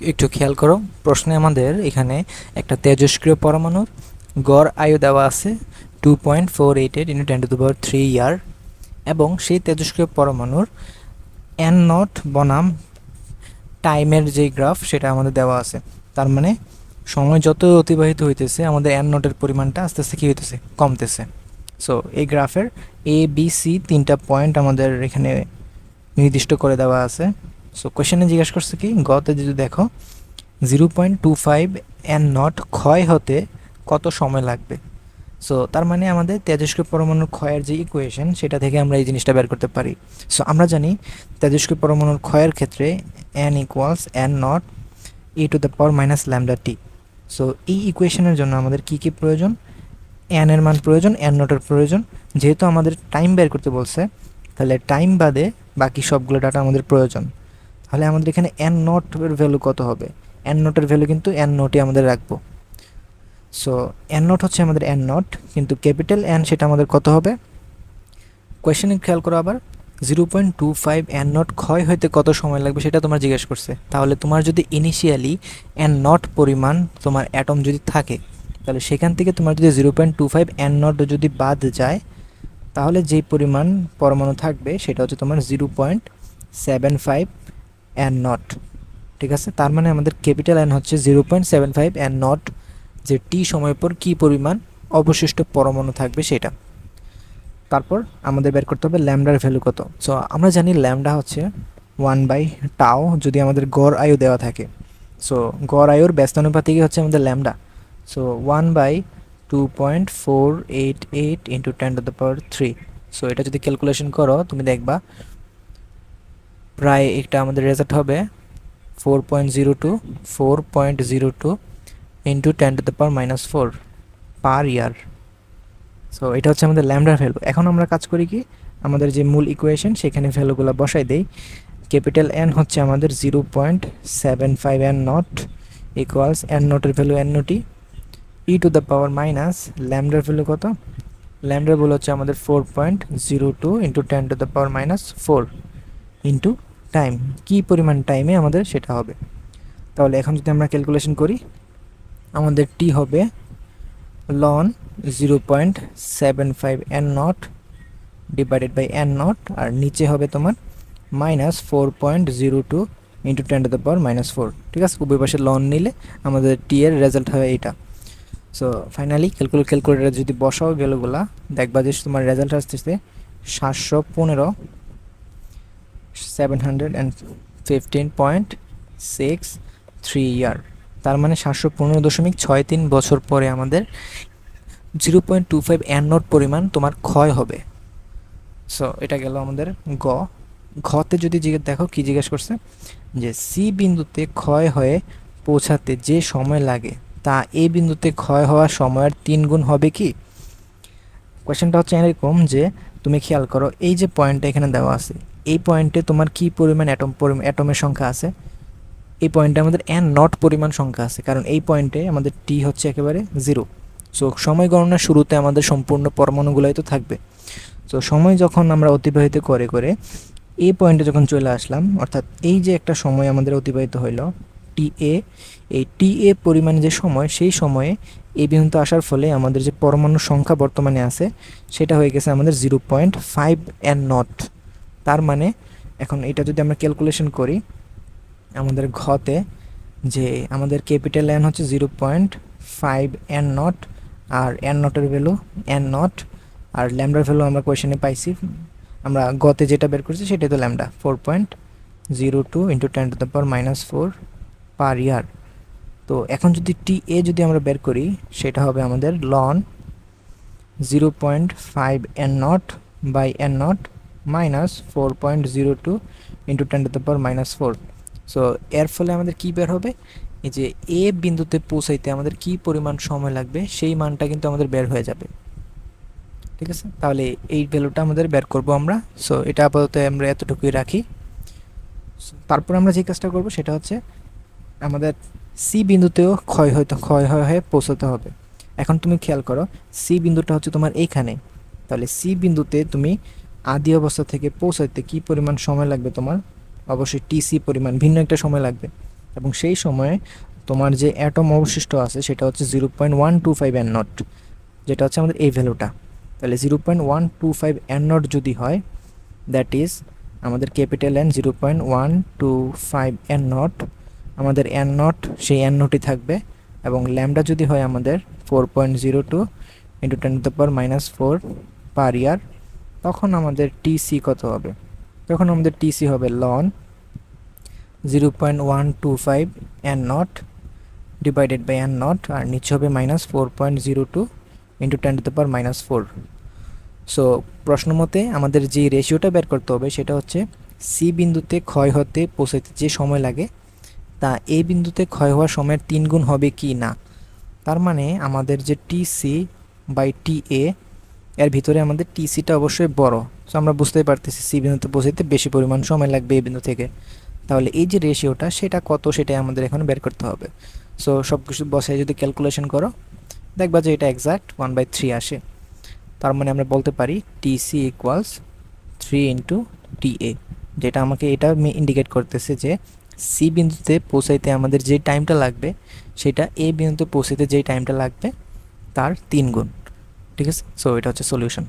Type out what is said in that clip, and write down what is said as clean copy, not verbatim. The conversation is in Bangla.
একটু খেয়াল করো, প্রশ্নে আমাদের এখানে একটা তেজস্ক্রিয় পরমাণুর গড় আয়ু দেওয়া আছে 2.488 ইন্টু 10⁻³ ইয়ার, এবং সেই তেজস্ক্রিয় পরমাণুর এন নট বনাম টাইমের যে গ্রাফ সেটা আমাদের দেওয়া আছে। তার মানে সময় যত অতিবাহিত হইতেছে আমাদের এন নটের পরিমাণটা আস্তে আস্তে কী হইতেছে, কমতেছে। সো এই গ্রাফের এ বি সি তিনটা পয়েন্ট আমাদের এখানে নির্দিষ্ট করে দেওয়া আছে। সো কোয়েশ্চেনে জিজ্ঞাসা করছে কি, গতে যদি দেখো 0.25 এন নট ক্ষয় হতে কত সময় লাগবে। সো তার মানে আমাদের তেজস্ক্রিয় পরমাণুর ক্ষয়ের যে ইকুয়েশন সেটা থেকে আমরা এই জিনিসটা বের করতে পারি। সো আমরা জানি তেজস্ক্রিয় পরমাণুর ক্ষয়ের ক্ষেত্রে এন ইকুয়ালস এন নট e⁻⁻টি। সো এই ইকুয়েশনের জন্য আমাদের কি কি প্রয়োজন, এন এর মান প্রয়োজন, এন নটের প্রয়োজন। যেহেতু আমাদের টাইম বের করতে বলছে, তাহলে টাইম বাদে বাকি সবগুলো ডাটা আমাদের প্রয়োজন। তাহলে আমাদের এখানে এন নটের ভ্যালু কত হবে, এন নটের ভ্যালু কিন্তু এন নটই আমাদের রাখবো। সো এন নট হচ্ছে আমাদের এন নট, কিন্তু ক্যাপিটাল এন সেটা আমাদের কত হবে। কোয়েশ্চেনে খেয়াল করো আবার, 0.25 এন নট ক্ষয় হইতে কত সময় লাগবে সেটা তোমার জিজ্ঞেস করছে। তাহলে তোমার যদি ইনিশিয়ালি এন নট পরিমাণ তোমার অ্যাটম যদি থাকে, তাহলে সেখান থেকে তোমার যদি 0.25 এন নট যদি বাদ যায়, তাহলে যেই পরিমাণ পরমাণু থাকবে সেটা হচ্ছে তোমার 0.75 এন নট। ঠিক আছে, তার মানে আমাদের ক্যাপিটাল এন হচ্ছে 0.75 এন নট, যে টি সময় পর কী পরিমাণ অবশিষ্ট পরমাণু থাকবে সেটা। তারপর আমাদের বের করতে হবে ল্যামডার ভ্যালু কত। সো আমরা জানি ল্যামডা হচ্ছে 1/টাও যদি আমাদের গড় আয়ু দেওয়া থাকে। সো গড় আয়ুর ব্যস্তানুপাতিকই হচ্ছে আমাদের ল্যামডা। So 1/2.488 into 10⁻³। সো এটা যদি ক্যালকুলেশন করো তুমি দেখবা প্রায় একটা আমাদের রেজাল্ট হবে 4.02 ইন্টু 10⁻⁻4 পার ইয়ার। সো এটা হচ্ছে আমাদের ল্যামডার ভ্যালু। এখন আমরা কাজ করি কি, আমাদের যে মূল ইকুয়েশন সেখানে ভ্যালুগুলো বসাই দেই। ক্যাপিটাল এন হচ্ছে আমাদের 0.75 এন নট ইকুয়ালস এন নটের ভ্যালু এন নটি e⁻⁻, ল্যামডার ভ্যালু কত, ল্যামডার ভ্যালু হচ্ছে আমাদের 4.02 ইন্টু 10⁻⁻4 ইন্টু টাইম, কী পরিমাণ টাইমে আমাদের সেটা হবে। তাহলে এখন যদি আমরা ক্যালকুলেশন করি, আমাদের টি হবে লন 0.75 N naught divided by N naught, আর নিচে হবে তোমার -4.02 ইন্টু 10⁻⁻4। ঠিক আছে, উভয় পাশে লন নিলে আমাদের টি এর রেজাল্ট হবে এইটা। সো ফাইনালি ক্যালকুলেটারে যদি বসাও ভ্যালুগুলা, দেখবা যে তোমার রেজাল্ট আসতেছে 715.63 ইয়ার। তার মানে 715.63 বছর পরে আমাদের 0.25 এন নট পরিমাণ তোমার ক্ষয় হবে। সো এটা গেল আমাদের গ। ঘতে যদি দেখো কি জিজ্ঞেস করছে, যে সি বিন্দুতে ক্ষয় হয়ে পৌঁছাতে যে সময় লাগে তা এ বিন্দুতে ক্ষয় হওয়া সময়ের 3 গুণ হবে কি। কোয়েশ্চেনটা হচ্ছে এরকম যে তুমি খেয়াল করো, এই যে পয়েন্টটা এখানে দেওয়া আছে, এই পয়েন্টে তোমার কি পরিমাণ অ্যাটমের সংখ্যা আছে, এই পয়েন্টে আমাদের এন নট পরিমাণ সংখ্যা আছে, কারণ এই পয়েন্টে আমাদের টি হচ্ছে একেবারে 0। সো সময় গণনার শুরুতে আমাদের সম্পূর্ণ পরমাণুগুলোই তো থাকবে। সো সময় যখন আমরা অতিবাহিত করে করে এই পয়েন্টে যখন চলে আসলাম, অর্থাৎ এই যে একটা সময় আমাদের অতিবাহিত হইল টি এ, এই টি এ পরিমাণে যে সময়, সেই সময়ে এই বিন্দুতে আসার ফলে আমাদের যে পরমাণুর সংখ্যা বর্তমানে আছে সেটা হয়ে গেছে আমাদের 0.5 এন নট। তার মানে এখন এটা যদি আমরা ক্যালকুলেশন করি, আমাদের ঘতে যে আমাদের ক্যাপিটাল এন হচ্ছে 0.5 এন নট, আর এন নটের ভ্যালু এন নট, আর ল্যামডার ভ্যালু আমরা কোয়েশনে পাইছি, আমরা গতে যেটা বের করছি সেটাই তো ল্যামডা 4.02 ইন্টু 10⁻⁻4 পার ইয়ার। তো এখন যদি টি এ যদি আমরা বের করি, সেটা হবে আমাদের লন 0.5 N nought by N nought minus 4.02 into 10⁻⁻4। So এর ফলে আমাদের কি বের হবে, এই যে এ বিন্দুতে পৌঁছাইতে আমাদের কি পরিমাণ সময় লাগবে সেই মানটা কিন্তু আমাদের বের হয়ে যাবে। ঠিক আছে, তাহলে এই ভ্যালুটা আমাদের বের করব আমরা। সো এটা আপাতত আমরা এতটুকুই রাখি। তারপর আমরা যে কাজটা করব সেটা হচ্ছে আমাদের সি বিন্দুতেও ক্ষয় হয়ে পৌঁছাতে হবে। এখন তুমি খেয়াল করো, সি বিন্দুটা হচ্ছে তোমার এইখানে, তাহলে সি বিন্দুতে তুমি আদি অবস্থা থেকে পৌঁছাইতে কি পরিমাণ সময় লাগবে তোমার, অবশ্যই টিসি পরিমাণ ভিন্ন একটা সময় লাগবে। এবং সেই সময়ে তোমার যে অ্যাটম অবশিষ্ট আছে সেটা হচ্ছে 0.125 এন নট, যেটা হচ্ছে আমাদের এই ভ্যালুটা। তাহলে 0.125 এন নট যদি হয়, দ্যাট ইজ আমাদের ক্যাপিটাল এন 0.125 এন নট, আমাদের এন নট সেই এন নটই থাকবে, এবং ল্যামডা যদি হয় আমাদের 4.02 ইন্টু 10⁻⁻4 পার ইয়ার, তখন আমাদের টিসি কত হবে? তখন আমাদের টিসি হবে লন 0.125 N naught divided by N naught, আর নিচে হবে -4.02 ইন্টু 10⁻⁻4। সো প্রশ্ন মতে আমাদের যে রেশিওটা বের করতে হবে সেটা হচ্ছে সি বিন্দুতে ক্ষয় হতে পৌঁছাতে যে সময় লাগে তা এই বিন্দুতে ক্ষয় হওয়ার সময়ের 3 গুণ হবে কি না। তার মানে আমাদের যে টিসি বাই টি এ, এর ভিতরে আমাদের টিসিটা অবশ্যই বড়। সো আমরা বুঝতেই পারতেছি সি বিন্দুতে পৌঁছাতে বেশি পরিমাণ সময় লাগবে এই বিন্দু থেকে। তাহলে এই যে রেশিওটা সেটা কত, সেটাই আমাদের এখন বের করতে হবে। সো সব কিছু বসায় যদি ক্যালকুলেশন করো, দেখবা যে এটা এক্স্যাক্ট 1/3 আসে। তার মানে আমরা বলতে পারি টিসি ইকুয়ালস 3 ইন্টু টিএ, যেটা আমাকে এটা ইন্ডিকেট করতেছে যে সি বিন্দুতে পৌঁছাইতে আমাদের যে টাইমটা লাগবে সেটা এ বিন্দুতে পৌঁছাইতে যেই টাইমটা লাগবে তার 3 গুণ। ঠিক আছে, সো এটা হচ্ছে সলিউশন।